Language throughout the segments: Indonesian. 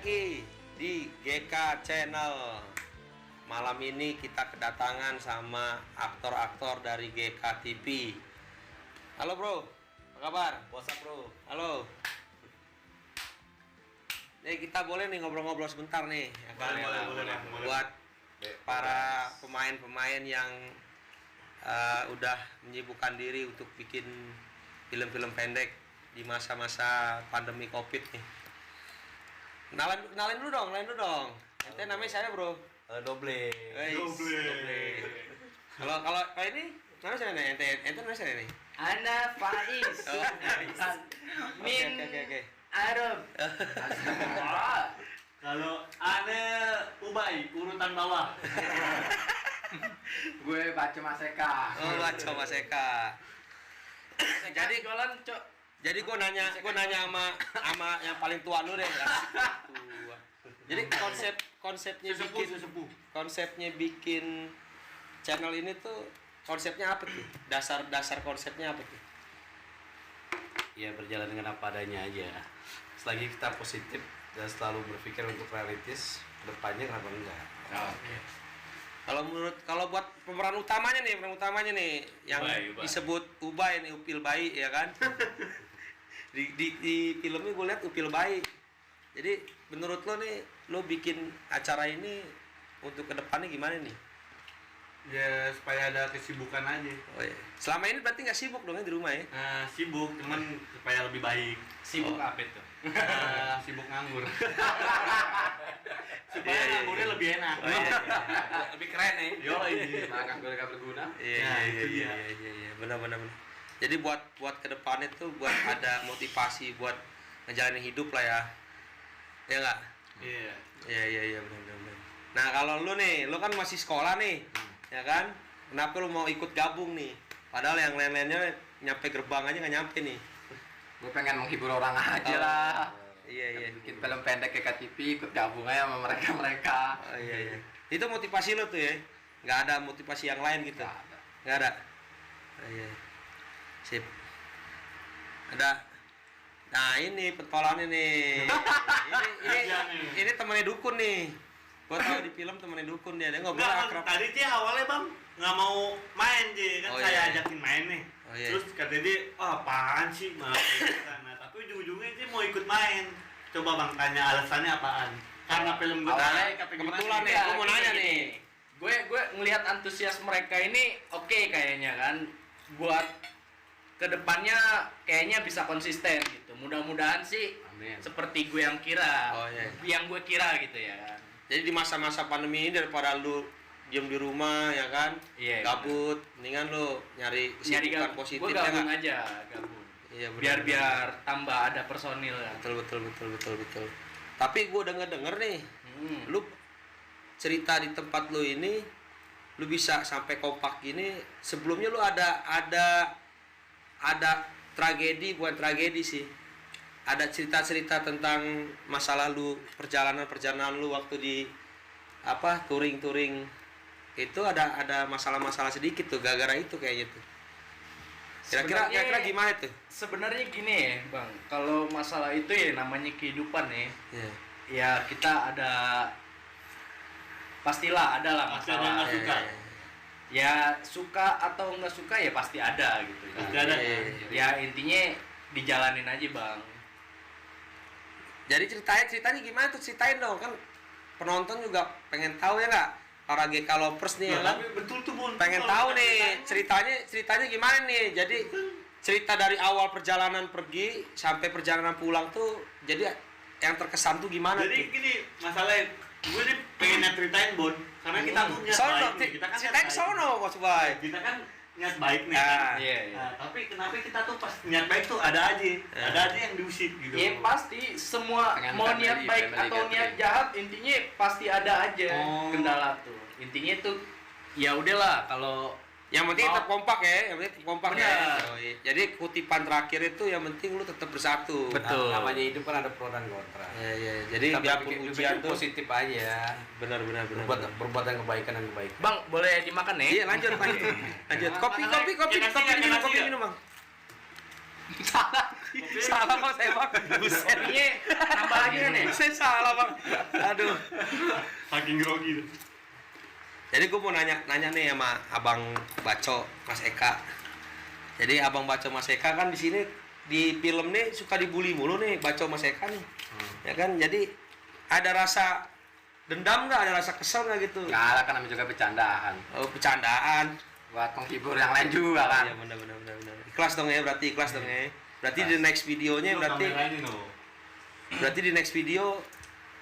lagi di GK Channel. Malam ini kita kedatangan sama aktor-aktor dari GK TV. Halo bro, apa kabar? What's up bro? Halo. Nih kita boleh nih ngobrol-ngobrol sebentar nih, ya kan? Boleh. Buat para pemain-pemain yang udah menyibukkan diri untuk bikin film-film pendek di masa-masa pandemi Covid nih. Kenalin dulu dong. Ente namanya saya bro. Doble. Kalau ini namanya saya nih. Ente namanya saya nih. Ana Faiz. Oh, Min Oke. Arab. Kalau Ane Ubay urutan bawah. Gue baca Maseka. Oh, baca Mas Eka. Jadi jualan, Cok. Jadi gue nanya sama yang paling tua lu deh. Tua. Jadi konsepnya bikin channel ini tuh konsepnya apa tuh? Dasar konsepnya apa tuh? Ya berjalan dengan apa adanya aja. Selagi kita positif dan selalu berpikir untuk realistis, depannya kenapa enggak? Oke. Kalau buat pemeran utamanya nih yang Ubay. disebut Ubay nih, Upil Bayi ya kan? di filmnya gue lihat Upil Bayi. Jadi menurut lo nih, lo bikin acara ini untuk kedepannya gimana nih? Ya supaya ada kesibukan aja. Oh iya. Selama ini berarti nggak sibuk dong ya di rumah ya? Sibuk cuman supaya lebih baik. Sibuk Oh. apa itu? Sibuk nganggur. Iya, Supaya nganggurnya lebih enak. Oh, iya. Lebih keren nih. Yo ini. Makan gue gak berguna. Iya. Benar. Jadi buat kedepannya tuh buat ada motivasi buat ngejalanin hidup lah ya. Ya nggak? Iya. Iya benar. Nah kalau lu nih, lu kan masih sekolah nih, ya kan? Kenapa lu mau ikut gabung nih? Padahal yang lain-lainnya nyampe gerbang aja nggak nyampe nih. Gue pengen menghibur orang aja lah. Iya. Bikin film pendek ke KTV, ikut gabung aja sama mereka. Oh, iya. Itu motivasi lu tuh ya? Nggak ada motivasi yang lain gitu? Nggak ada. Oh, iya. Sip. Ada. Nah ini petkolannya nih. ini temennya dukun nih. Gua tahu di film temennya dukun dia ngobrol akrab. Tadi dia awalnya bang nggak mau main kan Oh, saya iya. ajakin main nih. Oh, iya. Terus kata dia, apaan sih malah nah, tapi ujung-ujungnya dia mau ikut main. Coba bang tanya alasannya apaan? Karena film gue Kebetulan nih, gua mau nanya nih. Gue ngelihat antusias mereka ini oke kayaknya kan. Buat kedepannya kayaknya bisa konsisten gitu. Mudah-mudahan sih Amin. seperti gue yang kira. Oh, iya. Yang gue kira gitu ya kan. Jadi di masa-masa pandemi ini daripada lu diem di rumah ya kan, Iya, gabut, mendingan lu nyari kesibukan positif gue ya gabung nggak? aja gabung. Iya benar. Biar tambah ada personil ya. Betul. Tapi gue denger nih, Hmm. lu cerita di tempat lu ini, lu bisa sampai kompak gini. Sebelumnya lu ada tragedi, bukan tragedi sih. Ada cerita-cerita tentang masa lalu, perjalanan lu waktu di touring itu ada masalah-masalah sedikit tuh gara-gara itu kayaknya tuh. Kira-kira gimana tuh? Sebenarnya gini ya, Bang. Kalau masalah itu ya namanya kehidupan ya. Iya. Ya kita ada pastilah ada lah Pasti ada masalah. nggak suka. Ya suka atau nggak suka ya pasti ada gitu kan. Pasti ada. Ya intinya dijalanin aja, Bang. Jadi ceritanya gimana tuh? Ceritain dong, kan penonton juga pengen tahu ya nggak? Para GK Lovers nih ya kan? Tapi betul tuh bun. Pengen tahu nih ceritanya gimana nih. Jadi cerita dari awal perjalanan pergi sampai perjalanan pulang tuh, jadi yang terkesan tuh gimana Jadi tuh? gini masalahnya, gue nih pengen ceritain bon, karena kita tuh niat baik nih. Kita kan ceritain sono Mas Bay. Kita kan niat baik nih. Ah, kan? iya. Nah, tapi kenapa kita tuh pas niat baik tuh ada aja yang diusik gitu. Ya pasti semua Pengen mau family, niat baik family atau gathering. niat jahat intinya pasti ada aja Oh. kendala tuh. Intinya tuh ya udahlah kalau Yang penting tetap kompak ya, Benar. Oh, iya. Jadi kutipan terakhir itu yang penting lu tetap bersatu. Betul. Namanya hidup kan ada pro dan kontra. Iya. Jadi Kita biarpun berpikir ujian tuh positif aja. benar. Berbuat yang kebaikan dan kebaikan. Bang, boleh dimakan nih? Iya, lanjut. Kopi Makan aja. Kita sih minum, nggak kopi nasi, minum, Bang. Salah bang, saya bang. Buset. Kopinya nambah lagi kan ya? Saya salah bang. Aduh. Saking grogi. Jadi gue mau nanya nih sama Abang Baco, Mas Eka. Jadi Abang Baco, Mas Eka kan di sini di film nih suka dibully mulu nih Baco, Mas Eka nih. Ya kan, jadi ada rasa dendam nggak, ada rasa kesel nggak gitu? Nggak ada, kan namanya juga bercandaan. Oh, bercandaan. Buat menghibur yang lain juga kan. Iya benar. Ikhlas dong ya, berarti ikhlas dong ya. Berarti di next videonya berarti di next video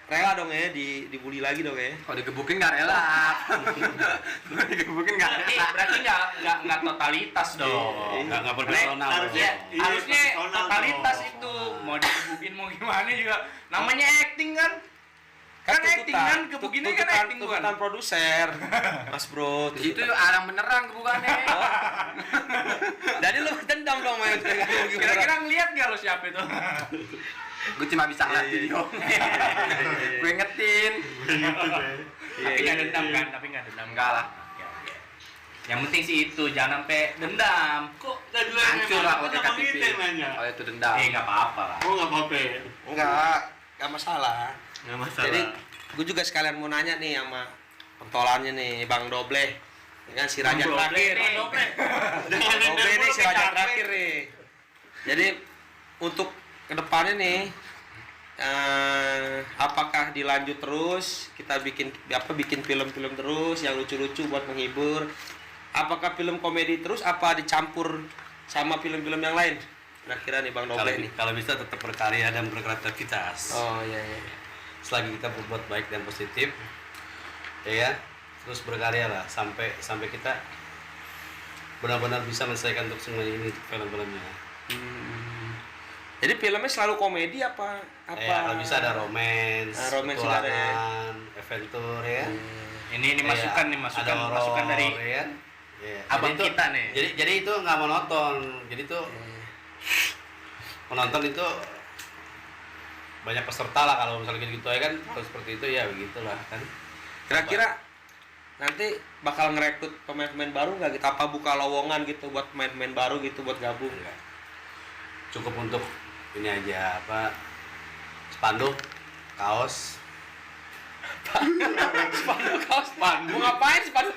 rela dong ya dibully lagi dong ya. Kalau digebukin nggak rela. Kalau digebukin nggak rela. Berarti nggak totalitas dong. Nggak profesional. Harusnya profesional totalitas dong. itu. Mau digebukin mau gimana juga. Namanya acting kan. Kan acting kan, gebukinnya kan acting bukan. Tuntutan produser, Mas Bro. Di situ orang beneran gebukannya. Jadi lu dendam dong main. Kira-kira ngeliat nggak lo siapa itu? Gue cuma bisa ngeliat video. Gue ingetin. Tapi nggak dendam kan? Tapi nggak dendam. Enggak lah. Oke. Yang penting sih itu, jangan sampai dendam. Kok nggak dulu Hancur lah kalau Kenapa KTP. gitu yang nanya? Kalau itu dendam. Nggak apa-apa lah. Oh nggak apa-apa. Enggak masalah. Nggak masalah. Jadi gue juga sekalian mau nanya nih sama pentolannya nih Bang Doble. Dengan si Raja Bang Doble terakhir. nih. Bang Doble nih si Raja terakhir nih. Jadi untuk kedepannya nih apakah dilanjut terus kita bikin film-film terus yang lucu-lucu buat menghibur, apakah film komedi terus apa dicampur sama film-film yang lain kira-kira nih Bang Doble nih? Kalau bisa tetap berkarya dan berkreativitas. Oh iya. Selagi kita berbuat baik dan positif, ya terus berkarya lah sampai kita benar-benar bisa menyelesaikan untuk semua ini film-filmnya. Jadi filmnya selalu komedi apa? Ya, kalau bisa ada romance, romance juga ada ya. petualangan, adventure ya. Ini masukan nih, ada horor, masukan dari ya. Ya. abang Jadi itu- kita nih. Jadi itu nggak monoton. Jadi itu penonton itu banyak peserta lah kalau misalnya gitu ya kan. Kalau seperti itu ya begitulah kan. Kira-kira nanti bakal ngerekrut pemain-pemain baru nggak gitu? Apa buka lowongan gitu buat pemain-pemain baru gitu buat gabung? Enggak. Cukup untuk ini aja apa spanduk, kaos. Mau ngapain spanduk?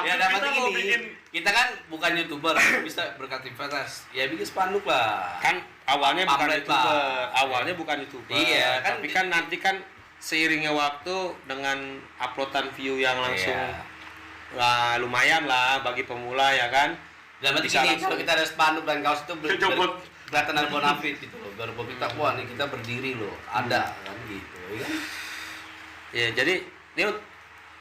Ya dapat Kita mau gini. bikin Kita kan bukan YouTuber, bisa berkreativitas. Ya bikin spanduk lah. Kan awalnya bukan Pamflet YouTuber. lah. Awalnya bukan YouTuber. Iya, kan Tapi kan nanti kan seiringnya waktu dengan uploadan view yang langsung Iya. lumayan lah bagi pemula ya kan. Dan berarti Bisa gini, langsung. kalau kita ada spanduk dan kaos itu Copot. kelihatan ada bonafit gitu loh. Baru kita wah nih kita berdiri loh, ada kan gitu ya kan. Ya jadi ini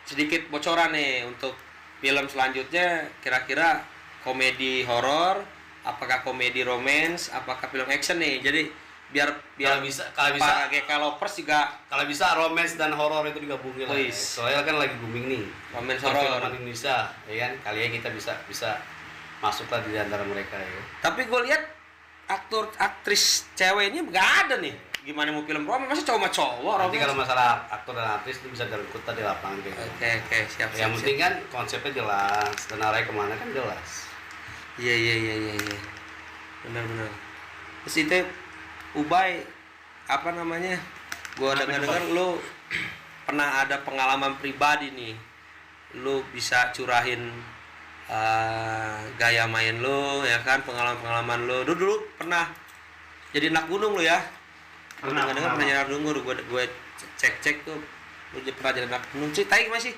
sedikit bocoran nih untuk film selanjutnya, kira-kira komedi horor, apakah komedi romance, apakah film action nih. Jadi biar Kalau bisa para GK lovers juga kalau bisa romance dan horor itu digabungin lah. Wih. Soalnya kan lagi booming nih. romance Film horor. Indonesia, ya kan? Kali ya kita bisa masuklah di antara mereka ya. Tapi gue lihat aktor aktris ceweknya nggak ada nih. Gimana mau film romance? Masa cowok sama cowok Nanti romance? kalau masalah aktor dan aktris itu bisa direngkut di lapangan kayak gitu. Oke siap. Yang penting kan konsepnya jelas dan arahnya kemana kan jelas. Iya. Benar. Terus itu Ubay apa namanya? Gua dengar lu pernah ada pengalaman pribadi nih. Lu bisa curahin gaya main lu ya kan, pengalaman lu. Dulu pernah jadi anak gunung lu ya. Pernah. Pernah jadi anak gunung, gue cek tuh lu pernah jadi anak gunung. Ceritain masih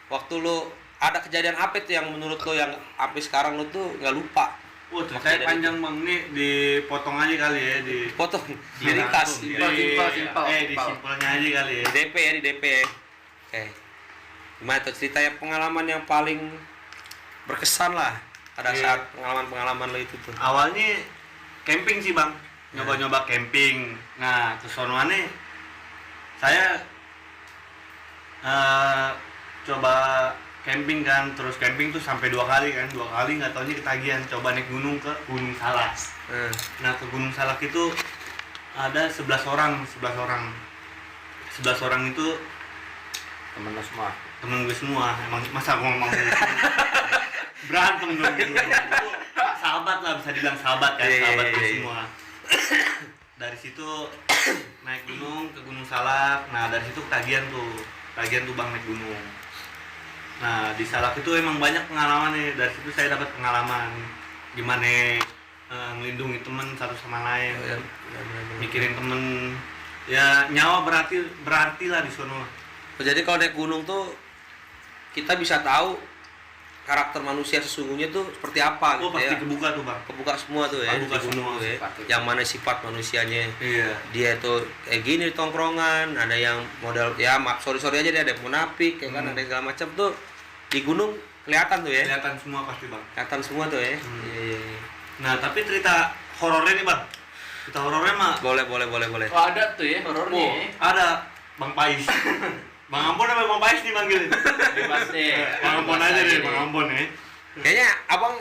waktu lu ada kejadian apa tuh yang menurut lu yang sampai sekarang lu tuh nggak lupa? Wah, ceritanya panjang bang, nih dipotong aja kali ya di Potong, diringkas, Simpel. di simpelnya aja kali ya. di DP ya. Oke. Gimana tuh ceritanya pengalaman yang paling berkesan lah pada Iya. saat pengalaman lo itu tuh. Awalnya camping sih bang, nyoba camping. Nah terus sonoannya saya coba camping kan, terus camping tuh sampai 2 kali kan, 2 kali nggak taunya ketagihan, coba naik gunung ke Gunung Salak. Nah ke Gunung Salak itu ada 11 orang itu Temen lo semua. temen gue semua. Emang masa gue ngomong gitu? Berantem dong gitu. Sahabat lah, bisa dibilang sahabat kan, Iya, sahabat iya, gue iya. semua. dari situ naik gunung ke Gunung Salak. Nah dari situ tagihan tuh bang naik gunung. Nah di Salak itu emang banyak pengalaman nih. Dari situ saya dapat pengalaman gimana ngelindungi temen satu sama lain, mikirin temen. Ya nyawa berarti lah di sono. Jadi kalau naik gunung tuh kita bisa tahu karakter manusia sesungguhnya tuh seperti apa Oh gitu pasti ya. kebuka tuh bang. Kebuka semua tuh ya. Kebuka di gunung semua tuh ya. sifat tuh. Yang mana sifat manusianya. Iya. Dia tuh kayak gini di tongkrongan, ada yang modal ya sorry aja dia ada yang munafik ya kan, ada yang segala macam tuh di gunung kelihatan tuh ya. Kelihatan semua pasti bang. Kelihatan semua tuh ya. Iya. Nah tapi cerita horornya nih bang. Cerita horornya mah Boleh. Oh ada tuh ya horornya. oh, ada Bang Pais. Bang Ambon apa Bang Pais dipanggil? Bebas deh. Bang Ambon aja deh, Bang Ambon ya. Kayaknya abang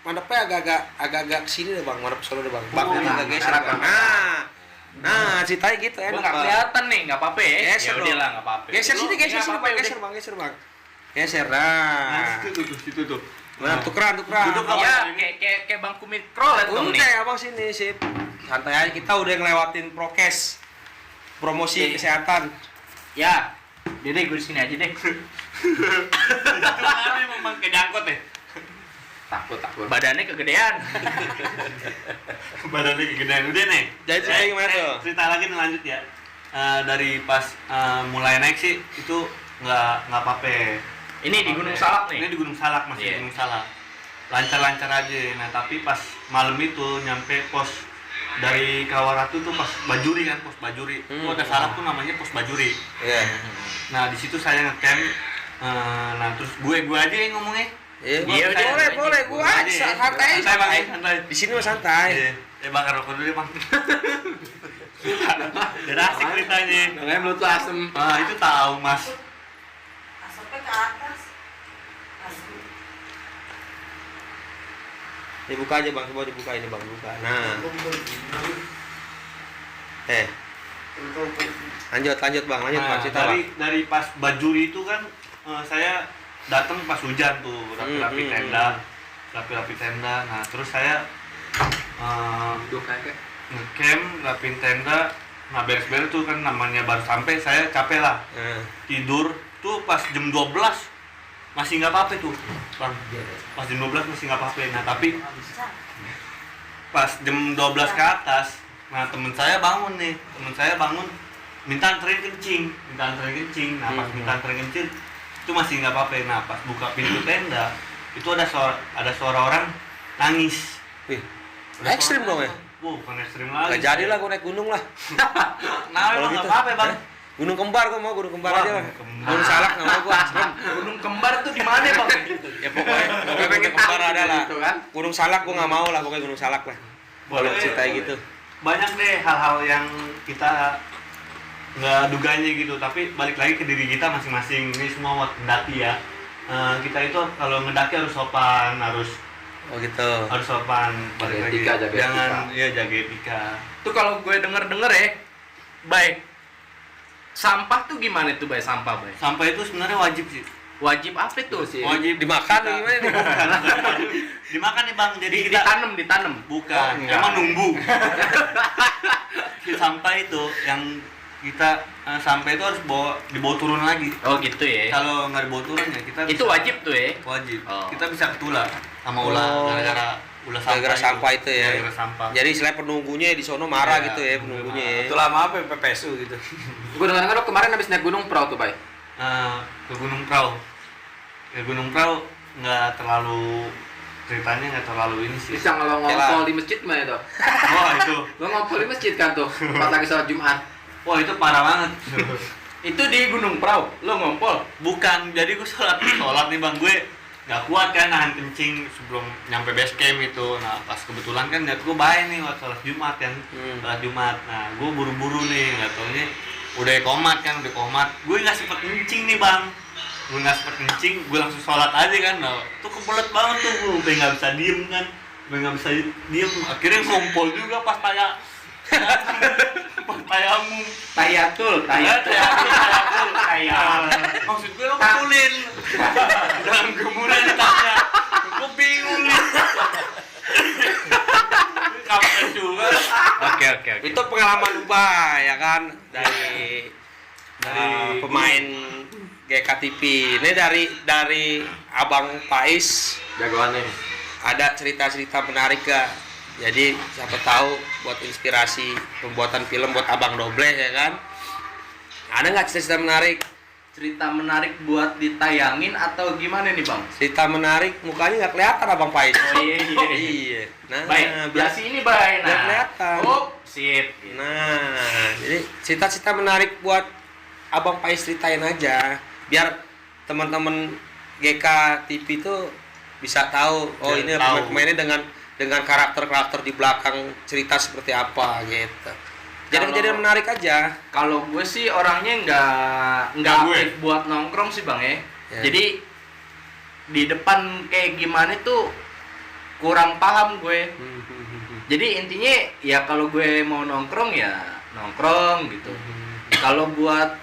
madepnya agak kesini deh bang, madep solo deh bang. Bang Oh, agak geser arah bang. bang. Nah ceritanya gitu Gua enak nggak bang. kelihatan nih, nggak apa-apa ya. Geser Ya dong. udah lah, nggak apa-apa. Geser Lu sini, nggak geser apa-apa, bang, udah. geser bang. Geser Nah, nah. situ tuh. Nah, tukeran. Duduk Ya, kayak bangku mikrolet dong nih. Udah abang sini sip. Santai aja, kita udah ngelewatin prokes promosi kesehatan. Ya, Dede gue di sini aja deh. Itu kenapa emang kayak jangkut ya? Takut. Badannya kegedean. Badannya kegedean udah nih. Jadi ceritanya gimana tuh? Cerita lagi nih, lanjut ya. Dari pas mulai naik sih itu nggak apa-apa. Ini di Gunung Salak nih. Ini di Gunung Salak, masih Iya. di Gunung Salak. Lancar-lancar aja. Nah tapi pas malam itu nyampe pos dari Kawaratu tuh pos Bajuri kan, pos Bajuri. Itu ada Salak tuh namanya pos Bajuri. Iya. Nah di situ saya ngecamp. Nah terus gue aja yang ngomongnya. Iya, Iya, boleh, gua aja santai Santai bang, santai. santai. Di sini mah santai. Iya. Bakar rokok dulu ya bang. Jadi asik ceritanya. Makanya mulut lu asem. Ah itu tahu mas. Asapnya ke atas. Asap. Dibuka aja bang, coba dibuka ini bang, buka. Nah, lanjut bang, Nah, cerita bang. dari pas Bajuri itu kan saya datang pas hujan tuh, rapi-rapi tenda. Nah terus saya Duduk kayak ngecamp, rapin tenda. Nah beres-beres tuh kan namanya baru sampai, saya capek lah. Tidur tuh pas jam 12 masih nggak apa-apa tuh bang, pas jam 12 masih nggak apa-apa. Nah tapi pas jam 12 ke atas, nah temen saya bangun minta anterin kencing. Nah pas minta anterin kencing itu masih nggak apa-apa. Nah pas buka pintu tenda itu ada suara orang nangis. Wih, Ada ekstrim suara dong ya? apa? Bukan ekstrim lagi. Gak jadi lah gua naik gunung lah. Nah Kalau emang gitu. nggak apa-apa bang. Gunung kembar gua mau, gunung kembar Wah, aja lah. gunung kembar. Gunung Salak nggak mau gua. Serem. Gunung kembar tuh di mana bang? Ya pokoknya pengen gunung kembar tahu ada lah. gitu kan. Gunung Salak gua nggak mau lah, pokoknya gunung Salak lah. Boleh cerita gitu. Banyak deh hal-hal yang kita nggak duganya gitu, tapi balik lagi ke diri kita masing-masing. Ini semua buat mendaki ya. Kita itu kalau ngedaki harus sopan, harus Oh gitu. sopan. Balik Jaga lagi. etika, jaga Jangan etika. ya jaga etika. Tuh kalau gue denger ya, baik. Sampah tuh gimana tuh baik sampah baik? Sampah itu sebenarnya wajib sih. Wajib apa tuh? Sih. Wajib Dimakan nih gimana nih? dimakan nih bang. Jadi kita Ditanam. bukan, Oh, enggak. emang nunggu. Sampah itu yang kita sampah itu harus dibawa turun lagi. Oh gitu ya. Kalau nggak dibawa turun ya kita Itu bisa- wajib tuh ya. wajib. Oh. Kita bisa ketulah sama ular Oh. gara-gara ular Gara-gara sampah itu ya. Gara-gara sampah. Jadi selain penunggunya di sono marah Iya, gitu ya penunggunya ya. Itu lama apa PPSU gitu. Gue dengar lo kemarin habis naik gunung pro tuh, Bay. Ke Gunung Prau. Ke Gunung Prau nggak terlalu ceritanya nggak terlalu ini sih. Bisa kalau ngompol di masjid gimana tuh? Wah itu, Lo ngompol di masjid kan tuh, pas lagi sholat Jumat. wah itu parah banget. Itu di Gunung Prau. Lo ngompol. Bukan, jadi gue sholat nih bang, gue nggak kuat kan nahan kencing sebelum nyampe base camp itu. Nah pas kebetulan kan niat gue baik nih waktu sholat Jumat kan, sholat Jumat. Nah gue buru-buru nih, nggak taunya udah komat. Gue nggak sempet kencing nih bang, gue langsung sholat aja kan. Nah itu kebelet banget tuh, gue udah nggak bisa diem kan, akhirnya ngompol juga pas tayamu. Tayatul. Maksud gue lo betulin. Jangan kemudian ditanya. Gue bingung nih. Kamu juga. Oke kan dari pemain GKTV. Ini dari Abang Pais. Jagoannya. Ada cerita-cerita menarik gak? Jadi siapa tahu buat inspirasi pembuatan film buat Abang Doble ya kan? Ada nggak cerita menarik? Cerita menarik buat ditayangin atau gimana nih bang? Cerita menarik, mukanya nggak kelihatan Abang Pais. Oh iya. Iya. Nah, Baik, biar sini baik. biar kelihatan. Oh, sip. Nah, jadi cerita-cerita menarik buat Abang Pais ceritain aja, biar teman-teman GK TV itu bisa tahu, oh Biar ini tahu. pemainnya dengan karakter-karakter di belakang cerita seperti apa gitu. Jadi Kalau- kejadian menarik aja. Kalau gue sih orangnya nggak Nggak gue. aktif buat nongkrong sih bang ya. Ya. Jadi di depan kayak gimana tuh kurang paham gue. Jadi intinya ya kalau gue mau nongkrong ya nongkrong gitu. Kalau buat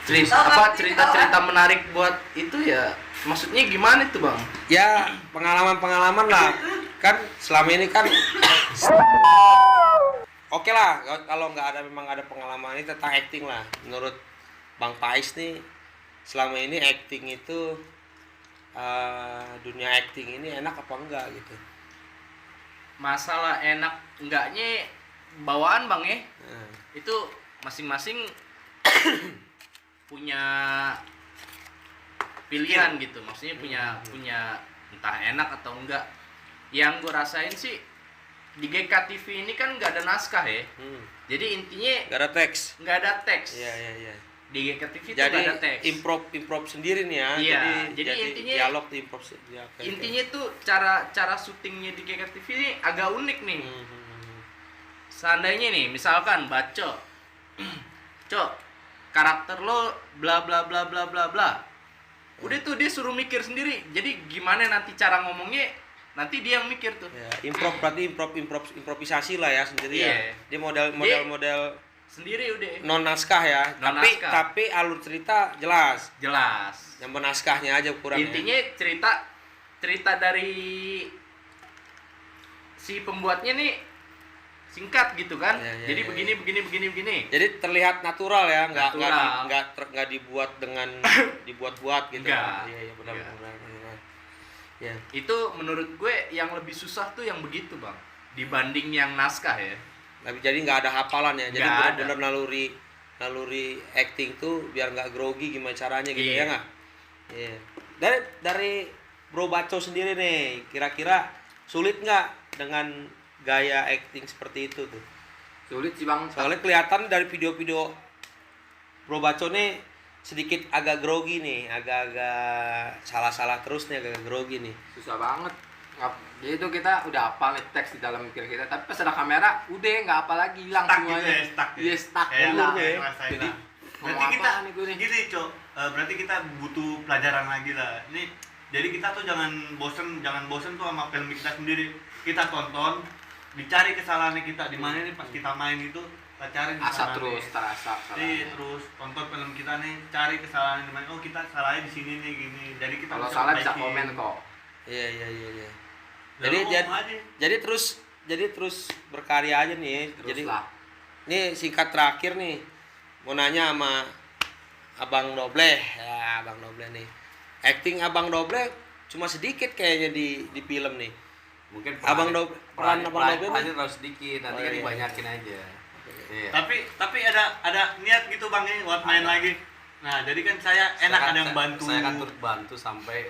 cerita-cerita menarik buat itu ya maksudnya gimana tuh bang? Ya pengalaman-pengalaman lah, kan selama ini kan oke lah kalau memang ada pengalaman ini tentang acting lah. Menurut Bang Pais nih selama ini acting itu dunia acting ini enak apa enggak gitu. Masalah enak enggaknya bawaan bang ya. Nah, Itu masing-masing punya pilihan gitu, maksudnya punya entah enak atau enggak. Yang gue rasain sih di GKTV ini kan nggak ada naskah ya, jadi intinya gak ada teks. nggak ada teks. Iya. Di GKTV itu Jadi nggak ada teks. improv sendiri nih ya. Iya, jadi intinya- dialog di improv. Ya, oke. Intinya tuh cara syutingnya di GKTV ini agak unik nih. Seandainya nih misalkan baco cok karakter lo bla bla bla bla bla bla, udah tuh dia suruh mikir sendiri. Jadi gimana nanti cara ngomongnya nanti dia yang mikir tuh. Ya, improv berarti improvisasi lah ya sendiri ya. Iya. Dia model Sendiri udah non naskah ya. Non tapi naskah. tapi alur cerita jelas. jelas. Yang naskahnya aja kurang. Intinya cerita dari si pembuatnya nih singkat gitu kan. Ya, Jadi ya, begini. Jadi terlihat natural ya, Natural. nggak dibuat dengan dibuat-buat gitu. Enggak. Iya benar. Enggak. Ya. Itu menurut gue yang lebih susah tuh yang begitu bang, dibanding yang naskah ya. Tapi jadi nggak ada hafalan ya. Jadi Nggak ada. benar-benar naluri acting tuh biar nggak grogi gimana caranya gitu Iya. ya nggak? Iya. Dari Bro Baco sendiri nih, kira-kira sulit nggak dengan gaya acting seperti itu tuh? Sulit sih bang. Soalnya kelihatan dari video-video Bro Baco nih sedikit agak grogi nih, agak-agak salah-salah terus nih, agak grogi nih. Susah banget. Jadi itu kita udah hafal nih teks di dalam mikir kita, tapi pas ada kamera udah nggak apa lagi, hilang Stuck semuanya. gitu ya, stuck ya. Iya stuck. Kayak hilang. lu kayak ngerasain Jadi lah. ngomong Berarti kita apaan nih gue nih? gini cok, berarti kita butuh pelajaran lagi lah. Ini jadi kita tuh jangan bosen tuh sama film kita sendiri. Kita tonton, dicari kesalahannya kita di mana nih pas kita main itu, kita cari Asa kesalahannya. terus terasa. Iya, terus tonton film kita nih, cari kesalahan di mana. Oh kita salahnya di sini nih gini. Jadi kita Kalau salah bisa perbaiki. komen kok. Iya. Dan Jadi lu ngomong aja. jadi terus berkarya aja nih. Terus Jadi lah. ini singkat terakhir nih, mau nanya sama Abang Doble, ya Abang Doble nih. Acting Abang Doble cuma sedikit kayaknya di film nih. Mungkin Abang Doble, peran Abang Doble perannya nih. terlalu sedikit, nanti Oh, kan iya. dibanyakin aja. Iya. Tapi ada niat gitu bang ya buat main lagi. Nah jadi kan saya enak ada yang bantu. Saya akan turut bantu sampai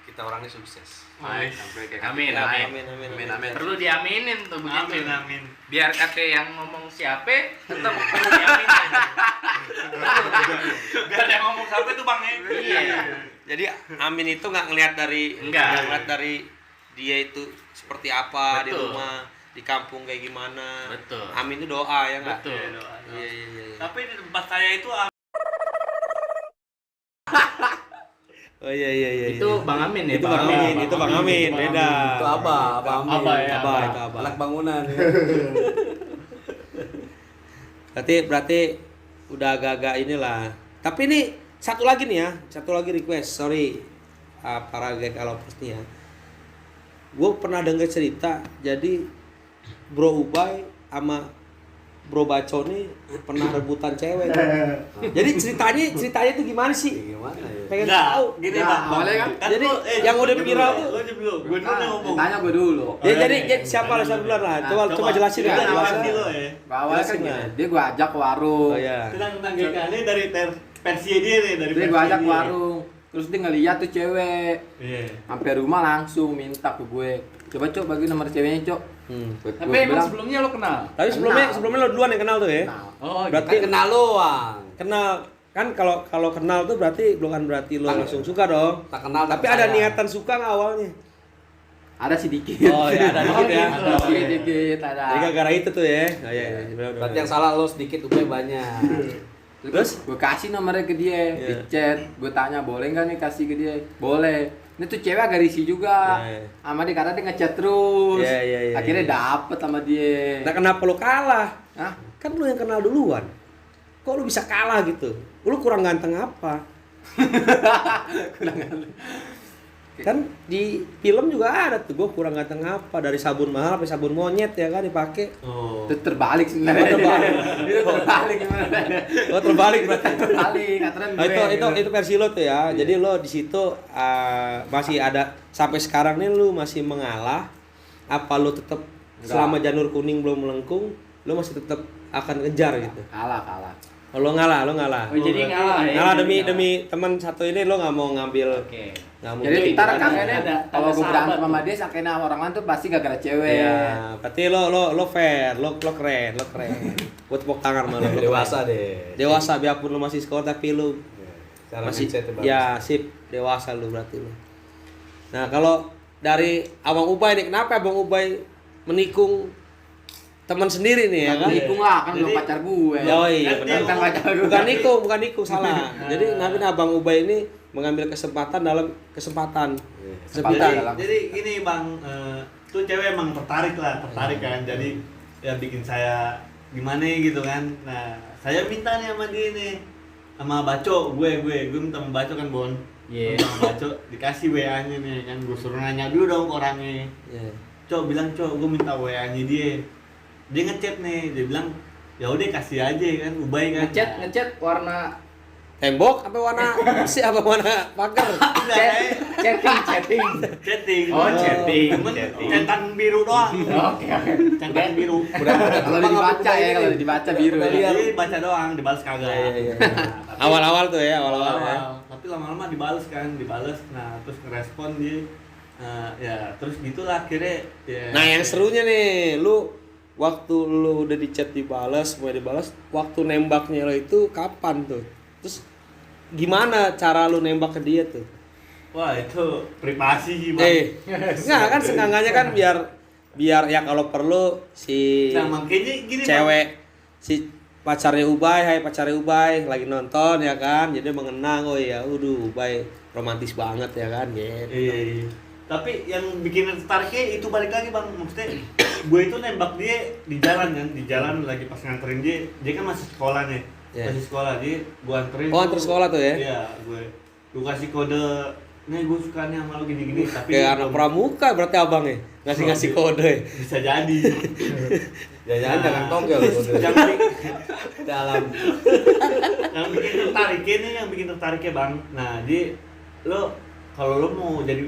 kita orangnya sukses. Nice. Sampai kayak Amin, gitu. amin. Amin. Perlu diaminin tuh begitu. Amin. Biar kata yang ngomong siapa tetap perlu diaminin. Biar yang ngomong sampai tuh bang ya. Iya. Jadi Amin itu nggak ngelihat dari Enggak. ngelihat dari dia itu seperti apa di Betul. rumah, di kampung kayak gimana. Betul. Amin itu doa ya nggak? Betul. Iya, doa. Iya. Tapi di tempat saya itu Oh iya. Itu Bang Amin ya. Itu Bang Amin, itu Bang Amin, beda. Itu Abah Amin. Abah ya, Abah, Abah. itu Abah. Anak bangunan ya. Berarti udah agak-agak inilah. Tapi ini satu lagi nih ya, satu lagi request. Sorry para GK-lovers nih ya. Gue pernah dengar cerita, jadi Bro Ubay sama Bro Baco nih pernah rebutan cewek. Jadi ceritanya itu gimana sih? Gimana ya? Pengen Enggak, tahu. gini Nah, Bang. awalnya kan, jadi lu- yang udah lu viral dulu, tuh- lu dulu, gue dulu yang ngomong. Tanya gue dulu. Ya Oh, jadi iya. siapa lah duluan lah. Nah, Coba jelasin Kita ya. awal Jelasin. dulu ya. Awalnya kan Jelasin gini, lah. dia gue ajak ke warung. Oh iya. Tentang GK ini dari versi dia nih, dari Dia gue versi ajak ke dia. warung. Terus dia ngeliat tuh cewek. Iya. Sampai rumah langsung minta ke gue. Coba Cok bagi nomor ceweknya Cok. Tapi emang sebelumnya lo kenal? Tapi sebelumnya lo duluan yang kenal tuh ya. Nah, Oh, Berarti Kan kenal doang. kenal kan kalau kenal tuh berarti bukan berarti lo langsung suka dong. Tak kenal Tapi ada niatan suka nggak awalnya? ada sedikit. Oh ya ada dikit ya. Ada sedikit, ada. Jadi gara-gara itu tuh ya. Oh, iya, iya, benar, benar. Berarti yang salah lo sedikit, Ubay banyak. Terus gue kasih nomornya ke dia, Iya. di chat, gue tanya boleh nggak nih kasih ke dia, boleh. Ini tuh cewek agak risih juga, Iya, iya. sama dia karena dia ngechat terus. Iya, iya, iya, Akhirnya iya. dapet sama dia. Nah kenapa lo kalah? Hah? Kan lo yang kenal duluan. Kok lo bisa kalah gitu? Lo kurang ganteng apa? Kan di film juga ada tuh gue kurang ganteng apa, dari sabun mahal sampai sabun monyet ya kan dipakai. Oh. Itu terbalik sebenarnya. Itu terbalik sebenarnya. Oh terbalik berarti. Terbalik, aturan Nah, gue. itu versi lo tuh ya. Jadi lo di situ masih ada sampai sekarang nih lo masih mengalah. Apa lo tetap selama janur kuning belum melengkung, lo masih tetap akan kejar gitu. Kalah. Oh, lo ngalah. Oh, jadi ngalah ya. Ngalah demi teman satu ini lo nggak mau ngambil. Oke. Nggak mau Jadi gitu, kita kan? rekamannya Ada kalau gue sahabat berantem sama tuh. dia sakitnya sama orang lain tuh pasti gara-gara cewek. Iya, berarti lo fair, lo keren. Gue tepuk tangan sama lo. Lo Dewasa keren. deh. Dewasa biarpun lo masih sekolah tapi lo Cara masih mindset bagus. ya sip dewasa lu berarti lu. Nah kalau dari Abang Ubay nih, kenapa Abang Ubay menikung teman sendiri nih ya kan? Nikung lah, kan belum Jadi- pacar gue. Oh iya Kan dia benar. Kan pacar gue. Bukan nikung salah. Jadi kenapa Abang Ubay ini mengambil kesempatan dalam kesempatan. Sebentar. Jadi gini Bang, tuh cewek emang tertarik kan. Jadi ya bikin saya gimana gitu kan. Nah, saya minta nih sama dia nih. Sama Baco, gue minta sama Baco kan Bon. Iya. Minta sama Baco dikasih WA-nya nih kan. Gue suruh nanya dulu dong ke orangnya. Iya. Cok bilang Cok, gue minta WA-nya dia. Dia ngechat nih, dia bilang ya udah kasih aja kan, Ubay kan. Ngechat warna Tembok apa warna apa warna pagar? chatting. Chatting. Oh, chatting. Cuman Chatting. centang biru doang. Oke. Centang biru. Kalau dibaca ya, kalau dibaca biru ya. Jadi baca doang, dibalas kagak. Iya. Awal-awal tuh ya, awal-awal ya. Tapi lama-lama dibales kan, dibales. Nah, terus ngerespon dia. Ya, terus gitulah akhirnya. Ya, Nah yang serunya nih, lu waktu lu udah di chat dibales, mulai dibales, waktu nembaknya lo itu kapan tuh? Terus gimana cara lu nembak ke dia tuh? Wah, itu privasi Bang. Enggak kan sengangannya kan biar ya kalau perlu si Nah, makanya gini Bang. cewek si pacarnya Ubay, hai pacarnya Ubay lagi nonton ya kan, jadi mengenang oh ya, Ubay romantis banget ya kan, gitu. Iya. Tapi yang bikin tertariknya itu balik lagi Bang, maksudnya gue itu nembak dia di jalan kan, di jalan lagi pas nganterin dia kan masih sekolah nih, Iya. masih sekolah dia, gue anterin. Oh, anter sekolah tuh ya? Iya, gue kasih kode, nih gue suka nih sama lo gini-gini, tapi Kayak dia anak belum- pramuka berarti abangnya ngasih kode. bisa jadi. Jangan jangan tongkel lo. yang, bi- Dalam. yang bikin tertariknya Bang. Nah, dia lo kalau lo mau jadi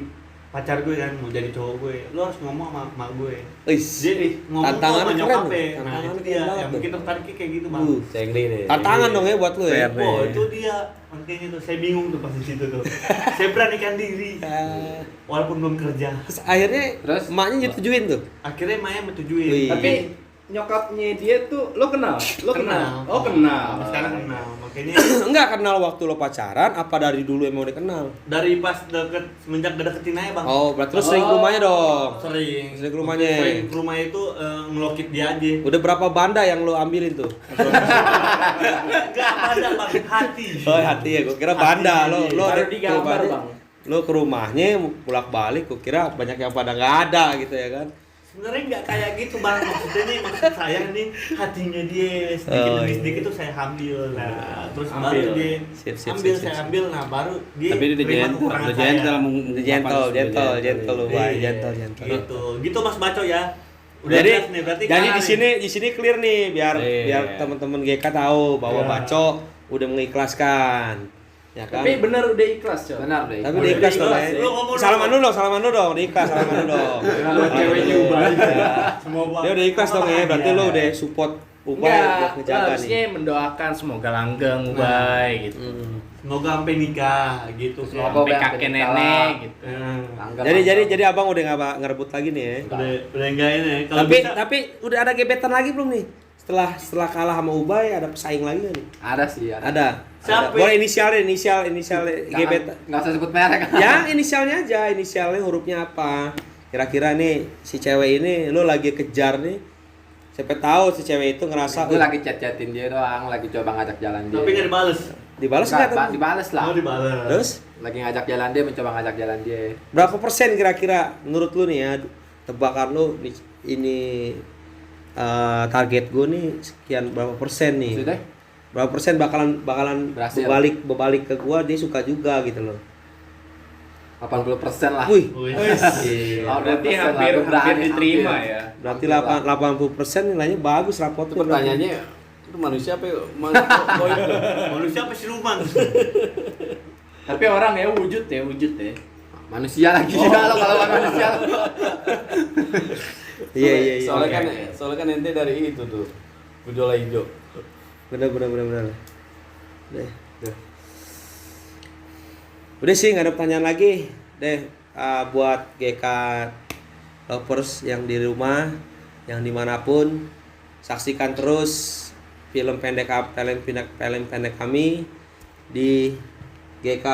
pacar gue kan, mau jadi cowok gue, lo harus ngomong sama emak gue. Jadi ngomong tantangan sama keren nyokap tuh. ya. Nah, Tantangan itu keren dia banget yang tuh. bikin tertariknya kayak gitu Bang. Cengli deh. Tantangan dong ya buat lu ya. Oh, itu dia. Makanya tuh saya bingung tuh pas di situ tuh. Saya beranikan diri walaupun belum kerja. Terus akhirnya Terus? emaknya nyetujuin tuh. Akhirnya Maya metujuin. Wih. Tapi nyokapnya dia tuh lo kenal? Lo kenal? Oh, Sampai kenal. sekarang kenal. Makanya Enggak kenal waktu lo pacaran, apa dari dulu emang udah kenal? dari pas deket semenjak deketin aja Bang. Oh, berarti lo sering ke rumahnya dong. Sering. Sering ke rumahnya. Sering ke rumahnya itu ngelokit dia aja. Udah berapa banda yang lo ambilin tuh? Enggak ada Bang, hati. Oh, hati ya, gua kira banda. Lo Baru ke digambar, rumahnya- Bang. Lo ke rumahnya bolak-balik, gua kira banyak yang pada nggak ada gitu ya kan. Sebenarnya nggak kayak gitu Bang, maksudnya nih maksud saya nih hatinya dia sedikit Oh, demi iya. sedikit tuh saya ambil, nah terus Ambil. baru dia Sip, saya ambil, nah baru dia Tapi dia udah terima gentle, kekurangan udah gentle saya. mengungkapkan Gentle lo, Iya, Bay, gentle. gitu Mas Baco ya, Udah Jadi jelas nih, berarti jadi kalah di sini clear nih biar Iya. biar teman-teman GK tahu bahwa Iya. Baco udah mengikhlaskan. Ya kan? Tapi bener udah ikhlas, Cok. Benar deh. Tapi udah ikhlas dong. ikhlas. Lu ngomong Salaman dulu dong, udah ikhlas salaman dulu dong. Buat ceweknya Ubay. Semua Dia udah ikhlas dong ya, berarti lu udah support Ubay buat Enggak, ngejaga nih. harusnya mendoakan semoga langgeng Ubay gitu. Semoga sampai nikah gitu. Semoga Sampai Ubay kakek nikah nenek lah. gitu. Langgeng, Jadi langgeng. abang udah nggak ngerebut lagi nih ya. Udah enggak ini. Kalau Tapi bisa, tapi udah ada gebetan lagi belum nih? Setelah kalah sama Ubay ada pesaing lagi nggak nih? Ada sih, ada. Ada. Siapa? Boleh inisial gebetan. Enggak usah sebut merek. Ya inisialnya aja, inisialnya hurufnya apa? Kira-kira nih si cewek ini lu lagi kejar nih. Siapa tahu si cewek itu ngerasa Gue lagi chat-chatin dia doang, lagi coba ngajak jalan dia. tapi nggak dibales. dibalas Enggak, nggak? dibales lah. Oh dibales. Terus Lagi ngajak jalan dia, mencoba ngajak jalan dia. berapa persen kira-kira menurut lu nih ya tebakan lu ini target gue nih sekian berapa persen nih? Sudah? Berapa persen bakalan Berhasil. berbalik ke gua dia suka juga gitu loh. 80% lah. Wih. Wih. Iya. Oh, berarti 80% hampir lah, berani, hampir diterima hampir. ya. Berarti Hampir lah. 80% nilainya bagus rapotnya. Pertanyaannya itu manusia apa ya? Goib tuh. Manusia apa siluman? Tapi orang ya wujud ya. Manusia lagi kalau manusia. Iya. Soalnya kan ente dari itu tuh. Gejala hijau. Bener. Udah sih nggak ada pertanyaan lagi deh buat GK lovers yang di rumah, yang dimanapun saksikan terus film pendek kami di GK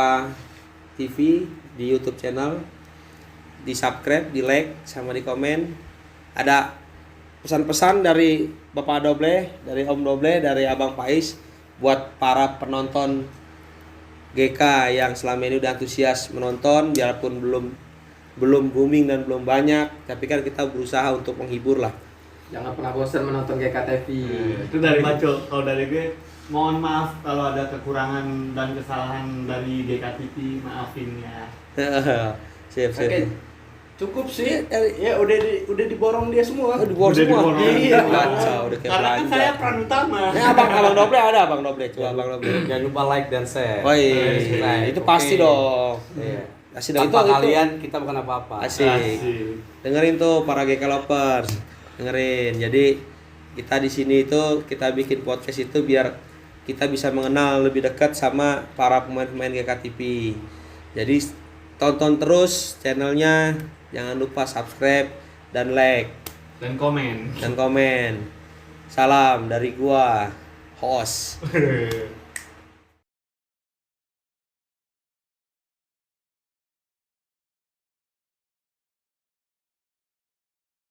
TV di YouTube channel, di subscribe, di like, sama di komen. Ada pesan-pesan dari Bapak Doble, dari Om Doble, dari Abang Pais buat para penonton GK yang selama ini udah antusias menonton, biarpun belum booming dan belum banyak, tapi kan kita berusaha untuk menghibur lah. Jangan pernah bosan menonton GKTV. Itu dari Baco. Kalau dari gue, mohon maaf kalau ada kekurangan dan kesalahan dari GKTV, maafin ya. Siap. Oke. Cukup sih. Ya udah diborong dia semua. Oh, diborong Udah semua. diborong. Iya, kacau, udah kayak Karena kan belanja. saya peran utama. Nah, abang Doble ada, Abang Doble, coba Abang Doble. Jangan lupa like dan share. Oh iya, Nah, itu oke. pasti dong. Iya. Pasti dong. Tanpa kalian kita bukan apa-apa. Asik. Dengerin tuh para GK lovers. Dengerin. Jadi kita di sini itu kita bikin podcast itu biar kita bisa mengenal lebih dekat sama para pemain-pemain GKTV. Jadi tonton terus channelnya, jangan lupa subscribe dan like Dan komen. dan komen. Salam dari gua, host.